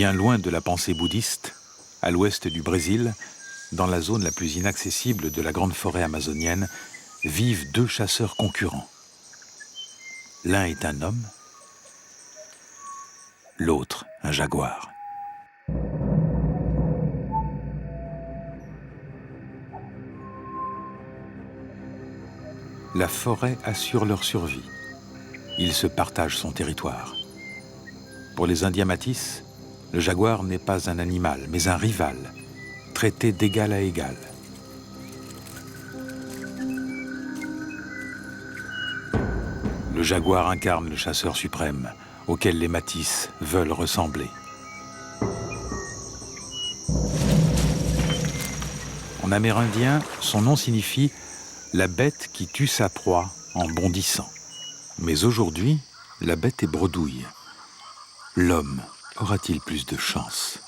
Bien loin de la pensée bouddhiste, à l'ouest du Brésil, dans la zone la plus inaccessible de la grande forêt amazonienne, vivent deux chasseurs concurrents. L'un est un homme, l'autre un jaguar. La forêt assure leur survie. Ils se partagent son territoire. Pour les Indiens Métis, le jaguar n'est pas un animal, mais un rival, traité d'égal à égal. Le jaguar incarne le chasseur suprême, auquel les Métis veulent ressembler. En amérindien, son nom signifie « la bête qui tue sa proie en bondissant ». Mais aujourd'hui, la bête est bredouille. L'homme aura-t-il plus de chance ?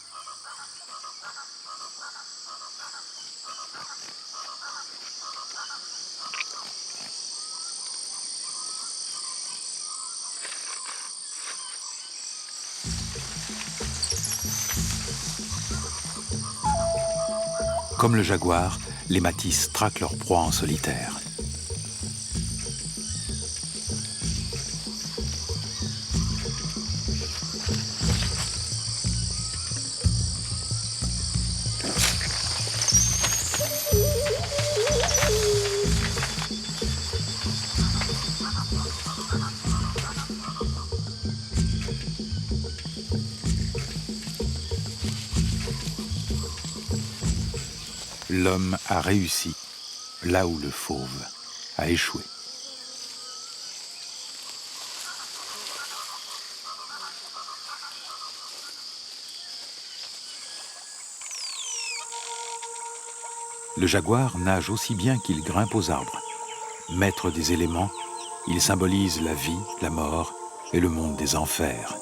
Comme le jaguar, les Métis traquent leur proie en solitaire. L'homme a réussi, là où le fauve a échoué. Le jaguar nage aussi bien qu'il grimpe aux arbres. Maître des éléments, il symbolise la vie, la mort et le monde des enfers.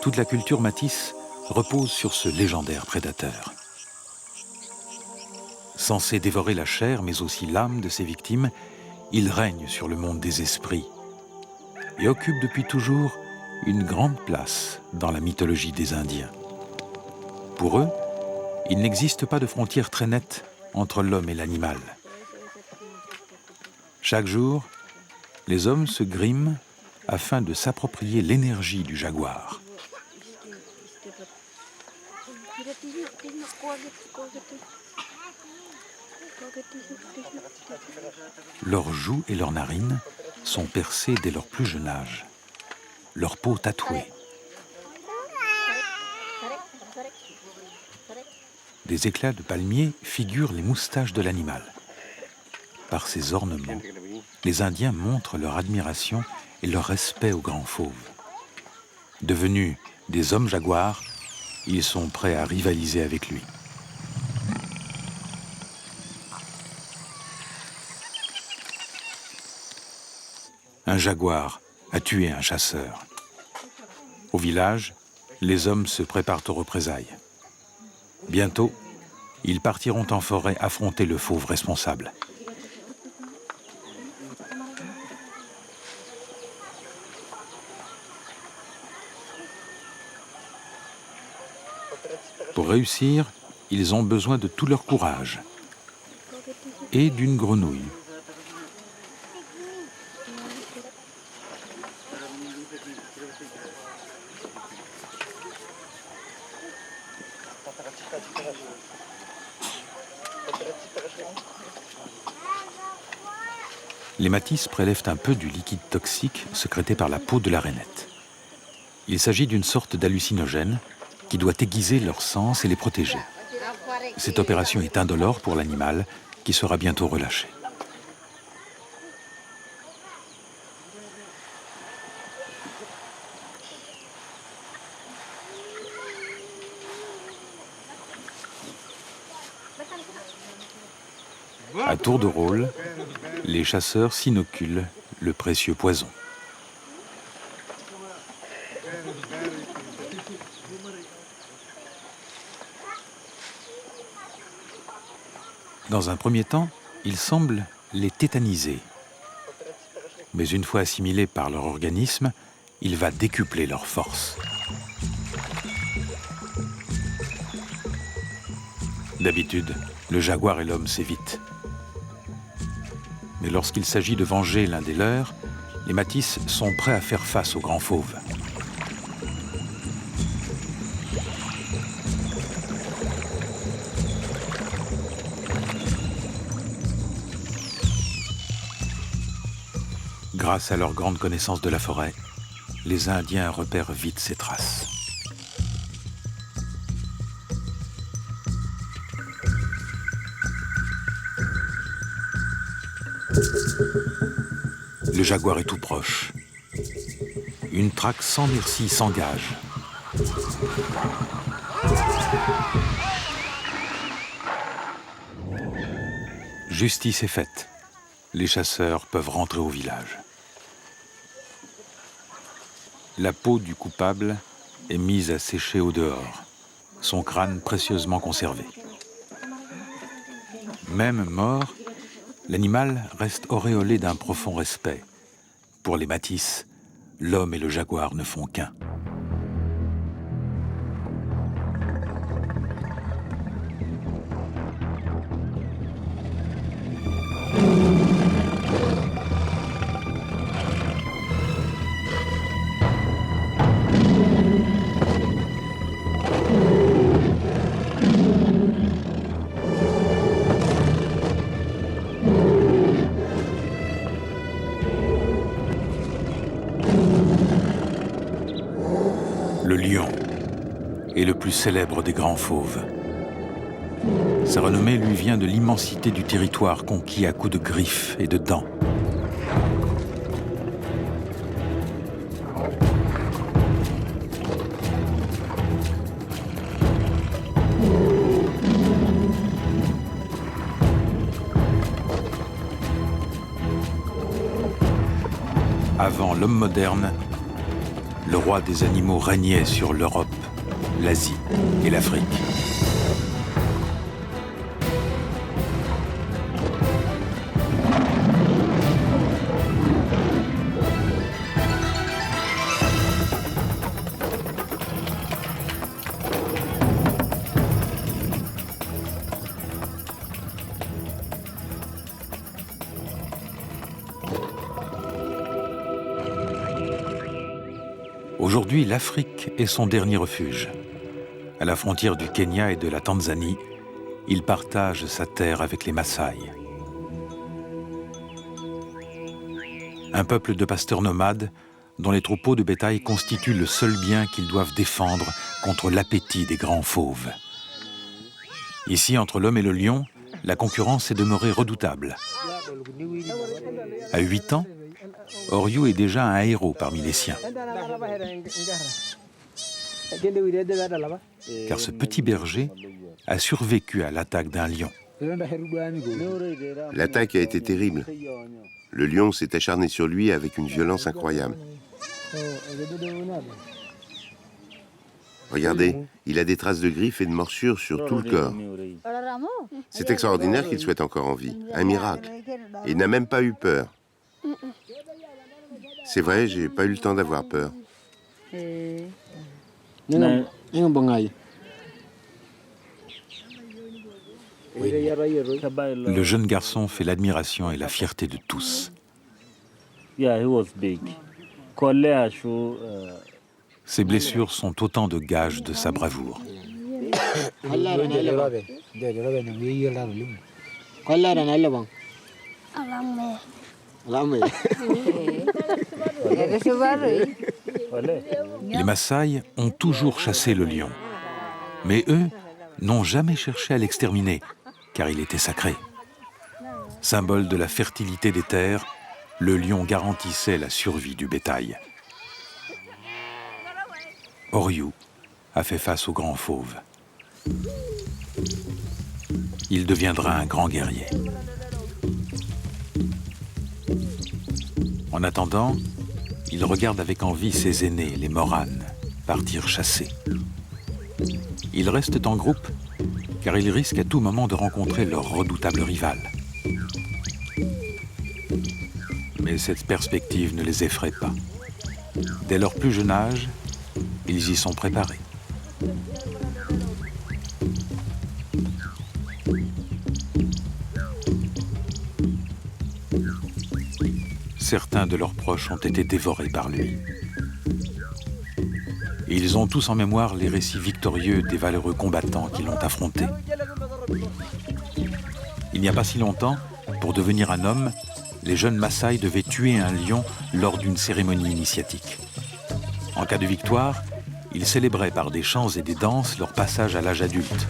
Toute la culture Métis repose sur ce légendaire prédateur. Censé dévorer la chair, mais aussi l'âme de ses victimes, il règne sur le monde des esprits et occupe depuis toujours une grande place dans la mythologie des Indiens. Pour eux, il n'existe pas de frontière très nette entre l'homme et l'animal. Chaque jour, les hommes se griment afin de s'approprier l'énergie du jaguar. Leurs joues et leurs narines sont percées dès leur plus jeune âge, leur peau tatouée. Des éclats de palmier figurent les moustaches de l'animal. Par ces ornements, les Indiens montrent leur admiration et leur respect au grand fauve. Devenus des hommes jaguars, ils sont prêts à rivaliser avec lui. Un jaguar a tué un chasseur. Au village, les hommes se préparent aux représailles. Bientôt, ils partiront en forêt affronter le fauve responsable. Pour réussir, ils ont besoin de tout leur courage et d'une grenouille. Les Métis prélèvent un peu du liquide toxique sécrété par la peau de la rainette. Il s'agit d'une sorte d'hallucinogène qui doit aiguiser leurs sens et les protéger. Cette opération est indolore pour l'animal qui sera bientôt relâché. À tour de rôle, les chasseurs s'inoculent le précieux poison. Dans un premier temps, il semble les tétaniser. Mais une fois assimilés par leur organisme, il va décupler leur force. D'habitude, le jaguar et l'homme s'évitent. Mais lorsqu'il s'agit de venger l'un des leurs, les Matisse sont prêts à faire face au grand fauve. Grâce à leur grande connaissance de la forêt, les Indiens repèrent vite ces traces. Le jaguar est tout proche. Une traque sans merci s'engage. Justice est faite. Les chasseurs peuvent rentrer au village. La peau du coupable est mise à sécher au dehors, son crâne précieusement conservé. Même mort, l'animal reste auréolé d'un profond respect. Pour les Matisse, l'homme et le jaguar ne font qu'un. Le lion est le plus célèbre des grands fauves. Sa renommée lui vient de l'immensité du territoire conquis à coups de griffes et de dents. Avant l'homme moderne, le roi des animaux régnait sur l'Europe, l'Asie et l'Afrique. Aujourd'hui, l'Afrique est son dernier refuge. À la frontière du Kenya et de la Tanzanie, il partage sa terre avec les Maasai. Un peuple de pasteurs nomades dont les troupeaux de bétail constituent le seul bien qu'ils doivent défendre contre l'appétit des grands fauves. Ici, entre l'homme et le lion, la concurrence est demeurée redoutable. À 8 ans, Oryou est déjà un héros parmi les siens. Car ce petit berger a survécu à l'attaque d'un lion. L'attaque a été terrible. Le lion s'est acharné sur lui avec une violence incroyable. Regardez, il a des traces de griffes et de morsures sur tout le corps. C'est extraordinaire qu'il soit encore en vie, un miracle. Il n'a même pas eu peur. C'est vrai, j'ai pas eu le temps d'avoir peur. Le jeune garçon fait l'admiration et la fierté de tous. Ses blessures sont autant de gages de sa bravoure. Les Maasai ont toujours chassé le lion. Mais eux n'ont jamais cherché à l'exterminer, car il était sacré. Symbole de la fertilité des terres, le lion garantissait la survie du bétail. Oryou a fait face au grand fauve. Il deviendra un grand guerrier. En attendant, il regarde avec envie ses aînés, les Moranes, partir chasser. Ils restent en groupe, car ils risquent à tout moment de rencontrer leur redoutable rival. Mais cette perspective ne les effraie pas. Dès leur plus jeune âge, ils y sont préparés. Certains de leurs proches ont été dévorés par lui. Et ils ont tous en mémoire les récits victorieux des valeureux combattants qui l'ont affronté. Il n'y a pas si longtemps, pour devenir un homme, les jeunes Maasai devaient tuer un lion lors d'une cérémonie initiatique. En cas de victoire, ils célébraient par des chants et des danses leur passage à l'âge adulte.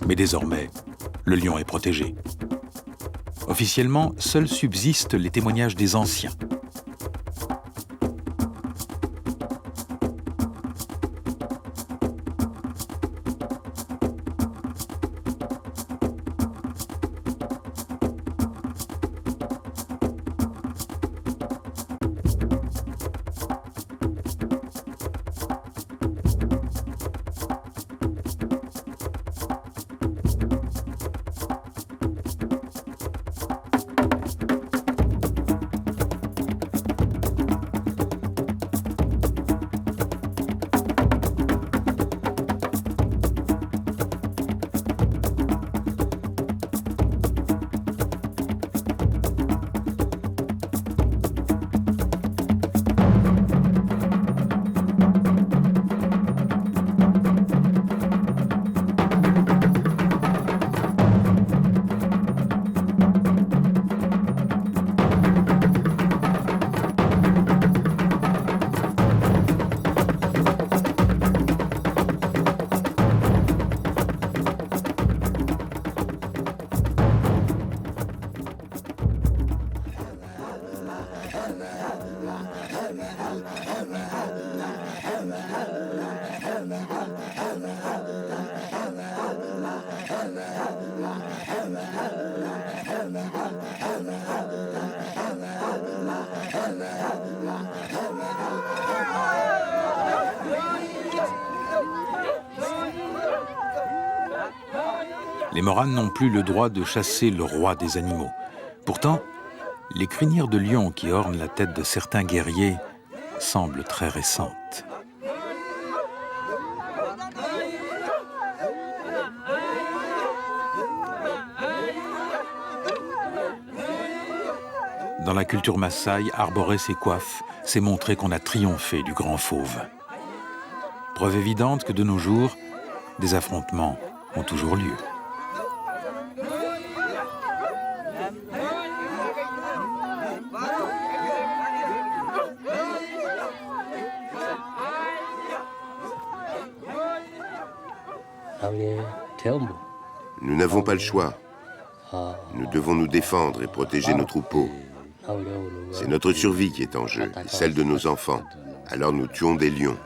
Mais désormais, le lion est protégé. Officiellement, seuls subsistent les témoignages des anciens. Les Moranes n'ont plus le droit de chasser le roi des animaux. Pourtant, les crinières de lion qui ornent la tête de certains guerriers semblent très récentes. Dans la culture Maasai, arborer ses coiffes, c'est montrer qu'on a triomphé du grand fauve. Preuve évidente que de nos jours, des affrontements ont toujours lieu. Nous n'avons pas le choix. Nous devons nous défendre et protéger nos troupeaux. C'est notre survie qui est en jeu, et celle de nos enfants. Alors nous tuons des lions.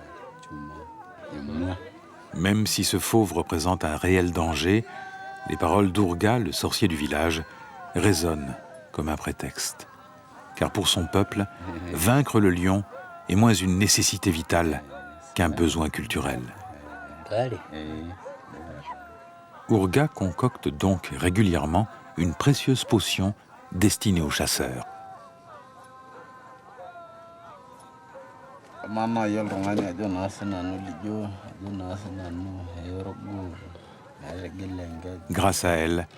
Même si ce fauve représente un réel danger, les paroles d'Urga, le sorcier du village, résonnent comme un prétexte. Car pour son peuple, vaincre le lion est moins une nécessité vitale qu'un besoin culturel. Urga concocte donc régulièrement une précieuse potion destinée aux chasseurs. Grâce à elle,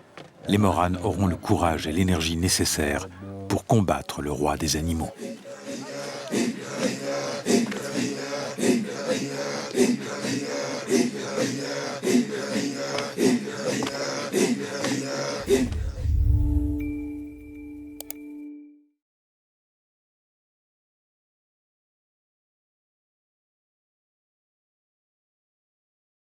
les Moranes auront le courage et l'énergie nécessaires pour combattre le roi des animaux.